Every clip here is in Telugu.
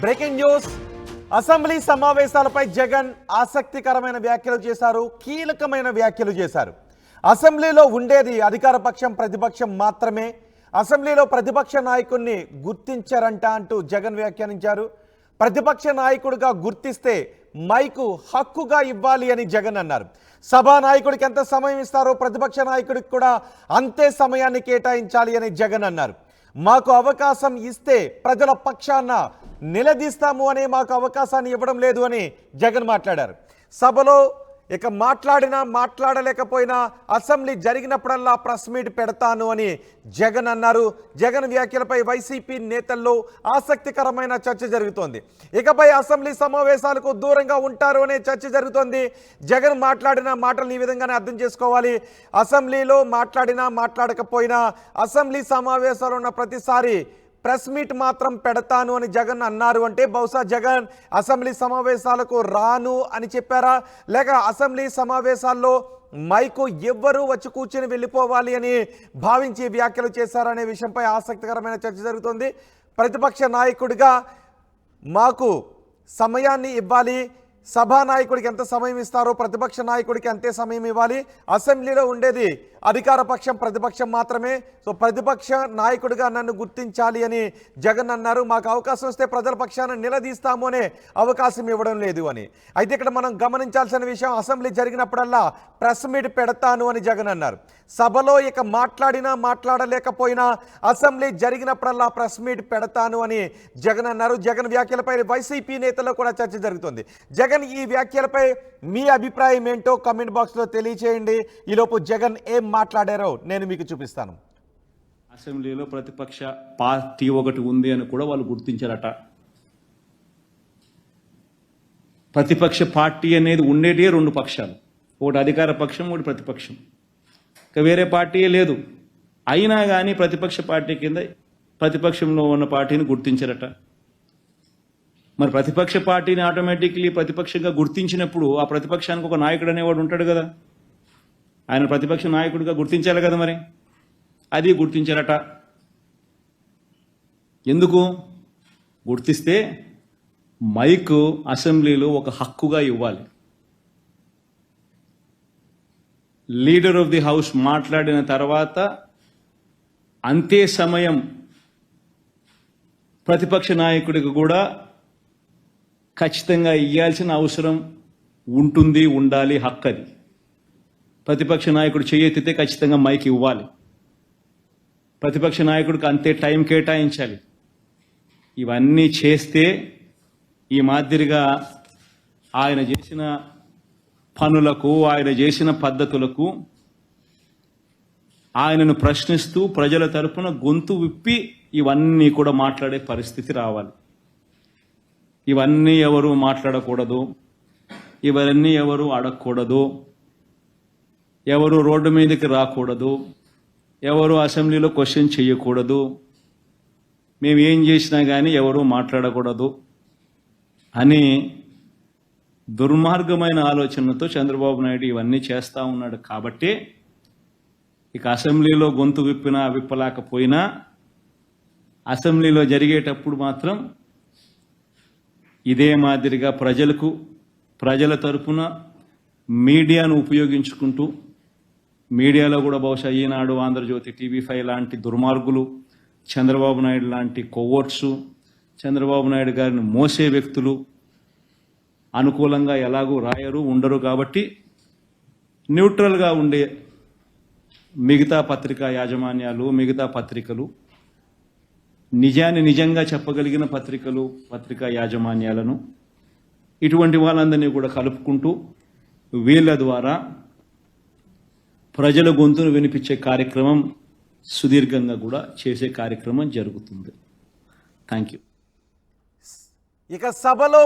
Breaking news. అసెంబ్లీ సమావేశాలపై జగన్ ఆసక్తికరమైన వ్యాఖ్యలు చేశారు, కీలకమైన వ్యాఖ్యలు చేశారు. అసెంబ్లీలో ఉండేది అధికార పక్షం ప్రతిపక్షం మాత్రమే, అసెంబ్లీలో ప్రతిపక్ష నాయకుడిని గుర్తించారంట అంటూ జగన్ వ్యాఖ్యానించారు. ప్రతిపక్ష నాయకుడిగా గుర్తిస్తే మైకు హక్కుగా ఇవ్వాలి అని జగన్ అన్నారు. సభా నాయకుడికి ఎంత సమయం ఇస్తారో ప్రతిపక్ష నాయకుడికి కూడా అంతే సమయాన్ని కేటాయించాలి అని జగన్ అన్నారు. మాకు అవకాశం ఇస్తే ప్రజల పక్షాన నిలదీస్తాము అనే మాకు అవకాశాన్ని ఇవ్వడం లేదు అని జగన్ మాట్లాడారు. సభలో ఇక మాట్లాడలేకపోయినా అసెంబ్లీ జరిగినప్పుడల్లా ప్రెస్ మీట్ పెడతాను అని జగన్ అన్నారు. జగన్ వ్యాఖ్యలపై వైసీపీ నేతల్లో ఆసక్తికరమైన చర్చ జరుగుతోంది. ఇకపై అసెంబ్లీ సమావేశాలకు దూరంగా ఉంటారు అనే చర్చ జరుగుతోంది. జగన్ మాట్లాడిన మాటలను ఈ విధంగానే అర్థం చేసుకోవాలి. అసెంబ్లీలో మాట్లాడకపోయినా అసెంబ్లీ సమావేశాలు ఉన్న ప్రతిసారి ప్రెస్ మీట్ మాత్రం పెడతాను అని జగన్ అన్నారు. అంటే బహుశా జగన్ అసెంబ్లీ సమావేశాలకు రాను అని చెప్పారా, లేక అసెంబ్లీ సమావేశాల్లో మైకు ఎవ్వరూ వచ్చి కూర్చొని వెళ్ళిపోవాలి అని భావించి వ్యాఖ్యలు చేశారనే విషయంపై ఆసక్తికరమైన చర్చ జరుగుతుంది. ప్రతిపక్ష నాయకుడిగా మాకు సమయాన్ని ఇవ్వాలి, సభానాయకుడికి ఎంత సమయం ఇస్తారో ప్రతిపక్ష నాయకుడికి అంతే సమయం ఇవ్వాలి. అసెంబ్లీలో ఉండేది అధికార పక్షం ప్రతిపక్షం మాత్రమే, సో ప్రతిపక్ష నాయకుడిగా నన్ను గుర్తించాలి అని జగన్ అన్నారు. మాకు అవకాశం వస్తే ప్రజల పక్షాన నిలదీస్తాము అనే అవకాశం ఇవ్వడం లేదు అని. అయితే ఇక్కడ మనం గమనించాల్సిన విషయం, అసెంబ్లీ జరిగినప్పుడల్లా ప్రెస్ మీట్ పెడతాను అని జగన్ అన్నారు. సభలో ఇక మాట్లాడలేకపోయినా అసెంబ్లీ జరిగినప్పుడల్లా ప్రెస్ మీట్ పెడతాను అని జగన్ అన్నారు. జగన్ వ్యాఖ్యలపై వైసీపీ నేతల్లో కూడా చర్చ జరుగుతుంది. జగన్ ఈ వ్యాఖ్యలపై మీ అభిప్రాయం ఏంటో కామెంట్ బాక్స్లో తెలియచేయండి. ఈలోపు జగన్ ఏం మాట్లాడారో నేను మీకు చూపిస్తాను. అసెంబ్లీలో ప్రతిపక్ష పార్టీ ఒకటి ఉంది అని కూడా వాళ్ళు గుర్తించారట. ప్రతిపక్ష పార్టీ అనేది ఉండేటే రెండు పక్షాలు, ఒకటి అధికార పక్షం, ఒకటి ప్రతిపక్షం. ఇక వేరే పార్టీయే లేదు. అయినా కానీ ప్రతిపక్ష పార్టీ కింద ప్రతిపక్షంలో ఉన్న పార్టీని గుర్తించారట. మరి ప్రతిపక్ష పార్టీని ఆటోమేటిక్లీ ప్రతిపక్షంగా గుర్తించినప్పుడు ఆ ప్రతిపక్షానికి ఒక నాయకుడు అనేవాడు ఉంటాడు కదా, ఆయన ప్రతిపక్ష నాయకుడిగా గుర్తించాలి కదా. మరి అది గుర్తించారట. ఎందుకు గుర్తిస్తే మైక్ అసెంబ్లీలో ఒక హక్కుగా ఇవ్వాలి. లీడర్ ఆఫ్ ది హౌస్ మాట్లాడిన తర్వాత అంతే సమయం ప్రతిపక్ష నాయకుడికి కూడా ఖచ్చితంగా ఇవ్వాల్సిన అవసరం ఉంటుంది, ఉండాలి, హక్కు అది. ప్రతిపక్ష నాయకుడు చేయెత్తితే ఖచ్చితంగా మైక్ ఇవ్వాలి. ప్రతిపక్ష నాయకుడికి అంతే టైం కేటాయించాలి. ఇవన్నీ చేస్తే ఈ మాదిరిగా ఆయన చేసిన పనులకు, ఆయన చేసిన పద్ధతులకు ఆయనను ప్రశ్నిస్తూ ప్రజల తరపున గొంతు విప్పి ఇవన్నీ కూడా మాట్లాడే పరిస్థితి రావాలి. ఇవన్నీ ఎవరు మాట్లాడకూడదు, ఇవన్నీ ఎవరు అడగకూడదు, ఎవరు రోడ్డు మీదకి రాకూడదు, ఎవరు అసెంబ్లీలో క్వశ్చన్ చేయకూడదు, మేము ఏం చేసినా కానీ ఎవరు మాట్లాడకూడదు అని దుర్మార్గమైన ఆలోచనతో చంద్రబాబు నాయుడు ఇవన్నీ చేస్తూ ఉన్నాడు. కాబట్టి ఇక అసెంబ్లీలో గొంతు విప్పలేకపోయినా అసెంబ్లీలో జరిగేటప్పుడు మాత్రం ఇదే మాదిరిగా ప్రజల తరపున మీడియాను ఉపయోగించుకుంటూ, మీడియాలో కూడా బహుశా ఈనాడు, ఆంధ్రజ్యోతి, TV5 లాంటి దుర్మార్గులు, చంద్రబాబు నాయుడు లాంటి కొవ్వొట్స్, చంద్రబాబు నాయుడు గారిని మోసే వ్యక్తులు అనుకూలంగా ఎలాగూ రాయరు, ఉండరు. కాబట్టి న్యూట్రల్గా ఉండే మిగతా పత్రికా యాజమాన్యాలు, మిగతా పత్రికలు, నిజాన్ని నిజంగా చెప్పగలిగిన పత్రికా యాజమాన్యాలను, ఇటువంటి వాళ్ళందరినీ కూడా కలుపుకుంటూ వీళ్ళ ద్వారా ప్రజల గొంతును వినిపించే కార్యక్రమం సుదీర్ఘంగా కూడా చేసే కార్యక్రమం జరుగుతుంది. Thank you. ఇక సభలో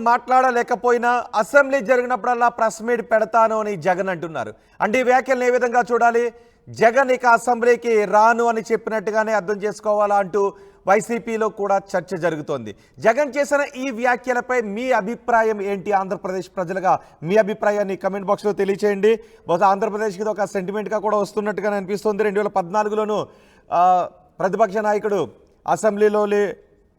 మాట్లాడలేకపోయినా అసెంబ్లీ జరిగినప్పుడల్లా ప్రెస్ మీట్ పెడతాను అని జగన్ అంటున్నారు. అంటే ఈ వ్యాఖ్యలను ఏ విధంగా చూడాలి? జగన్ ఇక అసెంబ్లీకి రాను అని చెప్పినట్టుగానే అర్థం చేసుకోవాలా అంటూ వైసీపీలో కూడా చర్చ జరుగుతోంది. జగన్ చేసిన ఈ వ్యాఖ్యలపై మీ అభిప్రాయం ఏంటి? ఆంధ్రప్రదేశ్ ప్రజలుగా మీ అభిప్రాయాన్ని కమెంట్ బాక్స్లో తెలియచేయండి. బహుశా ఆంధ్రప్రదేశ్కి ఒక సెంటిమెంట్గా కూడా వస్తున్నట్టుగా అనిపిస్తుంది. 2014లోనూ ప్రతిపక్ష నాయకుడు అసెంబ్లీలో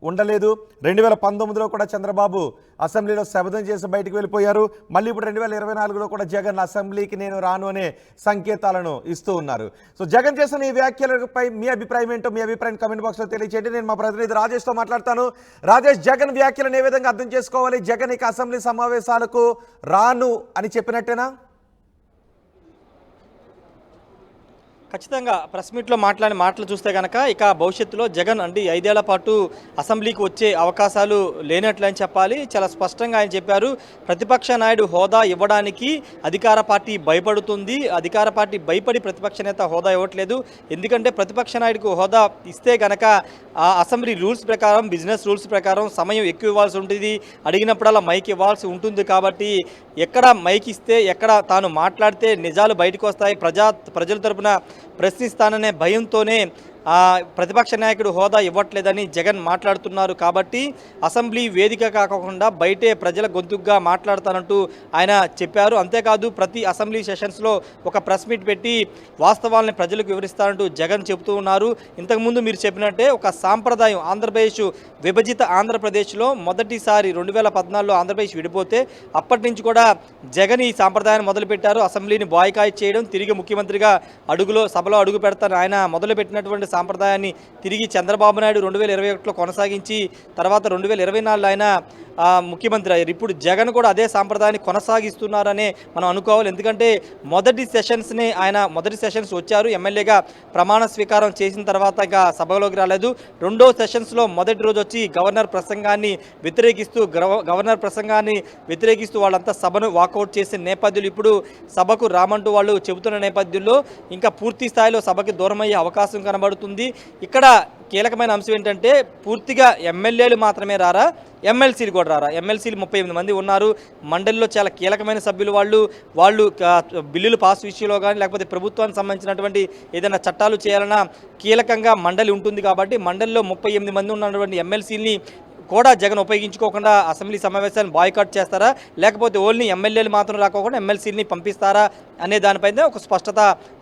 ఉండలేదు. 2019లో కూడా చంద్రబాబు అసెంబ్లీలో శపథం చేసి బయటకు వెళ్ళిపోయారు. మళ్ళీ ఇప్పుడు 2024లో కూడా జగన్ అసెంబ్లీకి నేను రాను అనే సంకేతాలను ఇస్తూ ఉన్నారు. సో జగన్ చేసిన ఈ వ్యాఖ్యలపై మీ అభిప్రాయం ఏంటో మీ అభిప్రాయం కామెంట్ బాక్స్లో తెలియజేయండి. నేను మా ప్రతినిధి రాజేష్తో మాట్లాడతాను. రాజేష్, జగన్ వ్యాఖ్యలను ఏ విధంగా అర్థం చేసుకోవాలి? జగన్ ఇక అసెంబ్లీ సమావేశాలకు రాను అని చెప్పినట్టేనా? ఖచ్చితంగా ప్రెస్ మీట్లో మాట్లాడిన మాటలు చూస్తే కనుక ఇక భవిష్యత్తులో జగన్ అంటే 5 ఏళ్ల పాటు అసెంబ్లీకి వచ్చే అవకాశాలు లేనట్లని చెప్పాలి. చాలా స్పష్టంగా ఆయన చెప్పారు. ప్రతిపక్ష నాయుడు హోదా ఇవ్వడానికి అధికార పార్టీ భయపడుతుంది. అధికార పార్టీ భయపడి ప్రతిపక్ష నేత హోదా ఇవ్వట్లేదు. ఎందుకంటే ప్రతిపక్ష నాయుడుకు హోదా ఇస్తే కనుక ఆ అసెంబ్లీ రూల్స్ ప్రకారం, బిజినెస్ రూల్స్ ప్రకారం సమయం ఎక్కువ ఇవ్వాల్సి ఉంటుంది. అడిగినప్పుడల్లా మైక్ ఇవ్వాల్సి ఉంటుంది. కాబట్టి ఎక్కడ మైక్ ఇస్తే, ఎక్కడ తాను మాట్లాడితే నిజాలు బయటకు వస్తాయి, ప్రజల తరపున ప్రశ్నిస్తాననే భయంతోనే ప్రతిపక్ష నాయకుడు హోదా ఇవ్వట్లేదని జగన్ మాట్లాడుతున్నారు. కాబట్టి అసెంబ్లీ వేదిక కాకుండా బయటే ప్రజల గొంతుగా మాట్లాడతానంటూ ఆయన చెప్పారు. అంతేకాదు ప్రతి అసెంబ్లీ సెషన్స్లో ఒక ప్రెస్ మీట్ పెట్టి వాస్తవాలను ప్రజలకు వివరిస్తానంటూ జగన్ చెబుతూ ఉన్నారు. ఇంతకుముందు మీరు చెప్పినట్టే ఒక సాంప్రదాయం, ఆంధ్రప్రదేశ్ విభజిత ఆంధ్రప్రదేశ్లో మొదటిసారి 2014లో ఆంధ్రప్రదేశ్ విడిపోతే అప్పటి నుంచి కూడా జగన్ ఈ సాంప్రదాయాన్ని మొదలుపెట్టారు. అసెంబ్లీని బాయ్కాట్ చేయడం, తిరిగి ముఖ్యమంత్రిగా సభలో అడుగు పెడతారు ఆయన మొదలుపెట్టినటువంటి సాంప్రదాయాన్ని తిరిగి చంద్రబాబు నాయుడు 2021లో కొనసాగించి తర్వాత 2024లో ఆయన ముఖ్యమంత్రి అయ్యారు. ఇప్పుడు జగన్ కూడా అదే సాంప్రదాయాన్ని కొనసాగిస్తున్నారనే మనం అనుకోవాలి. ఎందుకంటే మొదటి సెషన్స్ వచ్చారు, ఎమ్మెల్యేగా ప్రమాణ స్వీకారం చేసిన తర్వాత ఇక సభలోకి రాలేదు. రెండో సెషన్స్లో మొదటి రోజు వచ్చి గవర్నర్ ప్రసంగాన్ని వ్యతిరేకిస్తూ వాళ్ళంతా సభను వాకౌట్ చేసిన నేపథ్యంలో ఇప్పుడు సభకు రామంటూ వాళ్ళు చెబుతున్న నేపథ్యంలో ఇంకా పూర్తి స్థాయిలో సభకి దూరమయ్యే అవకాశం కనబడుతుంది. ఇక్కడ కీలకమైన అంశం ఏంటంటే పూర్తిగా ఎమ్మెల్యేలు మాత్రమే రారా, ఎమ్మెల్సీలు కూడా రారా? ఎమ్మెల్సీలు 38 మంది ఉన్నారు. మండలిలో చాలా కీలకమైన సభ్యులు వాళ్ళు బిల్లులు పాస్ విషయంలో కానీ లేకపోతే ప్రభుత్వానికి సంబంధించినటువంటి ఏదైనా చట్టాలు చేయాలన్నా కీలకంగా మండలి ఉంటుంది. కాబట్టి మండలిలో 38 మంది ఉన్నటువంటి ఎమ్మెల్సీని కూడా జగన్ ఉపయోగించుకోకుండా అసెంబ్లీ సమావేశాన్ని బాయ్కాట్ చేస్తారా, లేకపోతే ఓన్లీ ఎమ్మెల్యేలు మాత్రం రాకోకుండా ఎమ్మెల్సీని పంపిస్తారా అనే దానిపైన ఒక స్పష్టత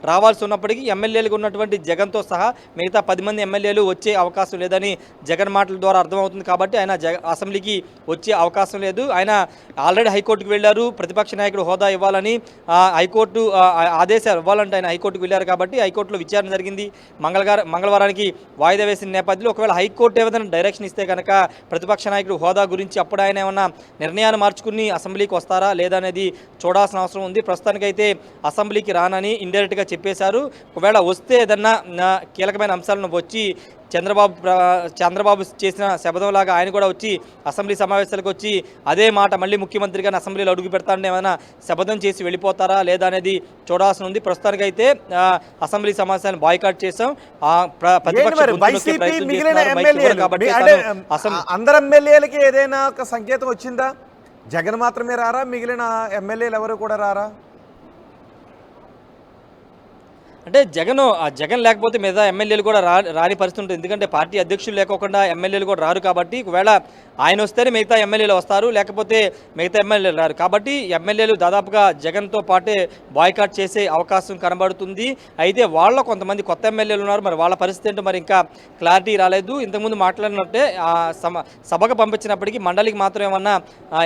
రావాల్సి ఉన్నప్పటికీ ఎమ్మెల్యేలుగా ఉన్నటువంటి జగన్తో సహా మిగతా 10 మంది ఎమ్మెల్యేలు వచ్చే అవకాశం లేదని జగన్ మాటల ద్వారా అర్థమవుతుంది. కాబట్టి ఆయన అసెంబ్లీకి వచ్చే అవకాశం లేదు. ఆయన ఆల్రెడీ హైకోర్టుకు వెళ్ళారు. ప్రతిపక్ష నాయకుడు హోదా ఇవ్వాలని హైకోర్టు ఆదేశాలు ఇవ్వాలంటే ఆయన హైకోర్టుకు వెళ్ళారు. కాబట్టి హైకోర్టులో విచారణ జరిగింది. మంగళవారానికి వాయిదా వేసిన నేపథ్యంలో ఒకవేళ హైకోర్టు ఏదైనా డైరెక్షన్ ఇస్తే కనుక ప్రతిపక్ష నాయకుడు హోదా గురించి అప్పుడు ఆయన ఏమన్నా నిర్ణయాన్ని మార్చుకుని అసెంబ్లీకి వస్తారా లేదా అనేది చూడాల్సిన అవసరం ఉంది. ప్రస్తుతానికైతే అసెంబ్లీకి రానని ఇండైరెక్ట్గా చెప్పేశారు. ఒకవేళ వస్తే ఏదన్నా కీలకమైన అంశాలను వచ్చి చంద్రబాబు చేసిన శపథంలాగా ఆయన కూడా వచ్చి అసెంబ్లీ సమావేశాలకు వచ్చి అదే మాట మళ్ళీ ముఖ్యమంత్రిగా అసెంబ్లీలో అడుగు పెడతానని ఏమైనా శపథం చేసి వెళ్ళిపోతారా లేదా అనేది చూడాల్సి ఉంది. ప్రస్తుతానికైతే అసెంబ్లీ సమావేశాన్ని బాయ్కాట్ చేశాం. అందరు ఎమ్మెల్యేలకి ఏదైనా ఒక సంకేతం వచ్చిందా? జగన్ మాత్రమే రారా, మిగిలిన ఎమ్మెల్యేలు ఎవరు కూడా రారా? అంటే జగన్ లేకపోతే మిగతా ఎమ్మెల్యేలు కూడా రాని పరిస్థితి ఉంటుంది. ఎందుకంటే పార్టీ అధ్యక్షులు లేకోకుండా ఎమ్మెల్యేలు కూడా రారు. కాబట్టి ఒకవేళ ఆయన వస్తేనే మిగతా ఎమ్మెల్యేలు వస్తారు, లేకపోతే మిగతా ఎమ్మెల్యేలు రారు. కాబట్టి ఎమ్మెల్యేలు దాదాపుగా జగన్తో పాటే బాయ్కాట్ చేసే అవకాశం కనబడుతుంది. అయితే వాళ్ళ కొంతమంది కొత్త ఎమ్మెల్యేలు ఉన్నారు. మరి వాళ్ళ పరిస్థితి ఏంటో మరి ఇంకా క్లారిటీ రాలేదు. ఇంతకుముందు మాట్లాడినట్టే సభకు పంపించినప్పటికీ మండలికి మాత్రం ఏమన్నా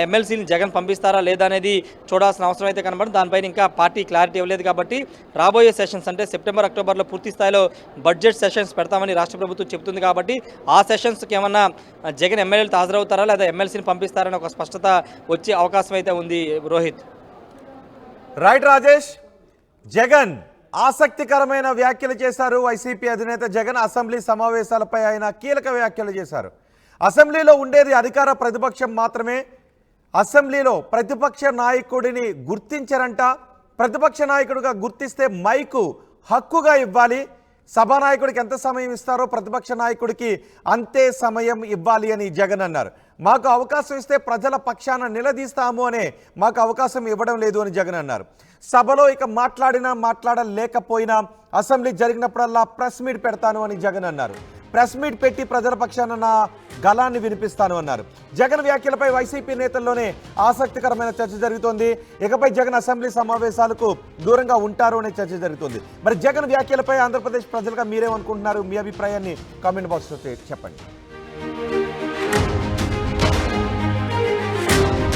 ఎమ్మెల్సీని జగన్ పంపిస్తారా లేదా అనేది చూడాల్సిన అవసరం అయితే కనబడుతుంది. దానిపైన ఇంకా పార్టీ క్లారిటీ ఇవ్వలేదు. కాబట్టి రాబోయే సెషన్స్ అంటే సెప్టెంబర్, అక్టోబర్లో పూర్తి స్థాయిలో బడ్జెట్ సెషన్స్ పెడతామని రాష్ట్ర ప్రభుత్వం చెబుతుంది. కాబట్టి ఆ సెషన్స్కి ఏమన్నా జగన్ ఎమ్మెల్యేలు హాజరవుతారా లేదా ఎమ్మెల్సీని పంపిస్తారని ఒక స్పష్టత వచ్చే అవకాశం అయితే ఉంది. రోహిత్. రైట్ రాజేష్, జగన్ ఆసక్తికరమైన వ్యాఖ్యలు చేశారు. వైసీపీ అధినేత జగన్ అసెంబ్లీ సమావేశాలపై ఆయన కీలక వ్యాఖ్యలు చేశారు. అసెంబ్లీలో ఉండేది అధికార ప్రతిపక్షం మాత్రమే, అసెంబ్లీలో ప్రతిపక్ష నాయకుడిని గుర్తించరంట, ప్రతిపక్ష నాయకుడిగా గుర్తిస్తే మైకు హక్కుగా ఇవ్వాలి, సభానాయకుడికి ఎంత సమయం ఇస్తారో ప్రతిపక్ష నాయకుడికి అంతే సమయం ఇవ్వాలి అని జగన్ అన్నారు. మాకు అవకాశం ఇస్తే ప్రజల పక్షాన నిలదీస్తాము అనే మాకు అవకాశం ఇవ్వడం లేదు అని జగన్ అన్నారు. సభలో ఇక మాట్లాడలేకపోయినా అసెంబ్లీ జరిగినప్పుడల్లా ప్రెస్ మీట్ పెడతాను అని జగన్ అన్నారు. ప్రెస్ మీట్ పెట్టి ప్రజల పక్షాన నా గళాన్ని వినిపిస్తాను అన్నారు. జగన్ వ్యాఖ్యలపై వైసీపీ నేతల్లోనే ఆసక్తికరమైన చర్చ జరుగుతోంది. ఇకపై జగన్ అసెంబ్లీ సమావేశాలకు దూరంగా ఉంటారు అనే చర్చ జరుగుతుంది. మరి జగన్ వ్యాఖ్యలపై ఆంధ్రప్రదేశ్ ప్రజలుగా మీరేమనుకుంటున్నారు? మీ అభిప్రాయాన్ని కామెంట్ బాక్స్లో చెప్పండి.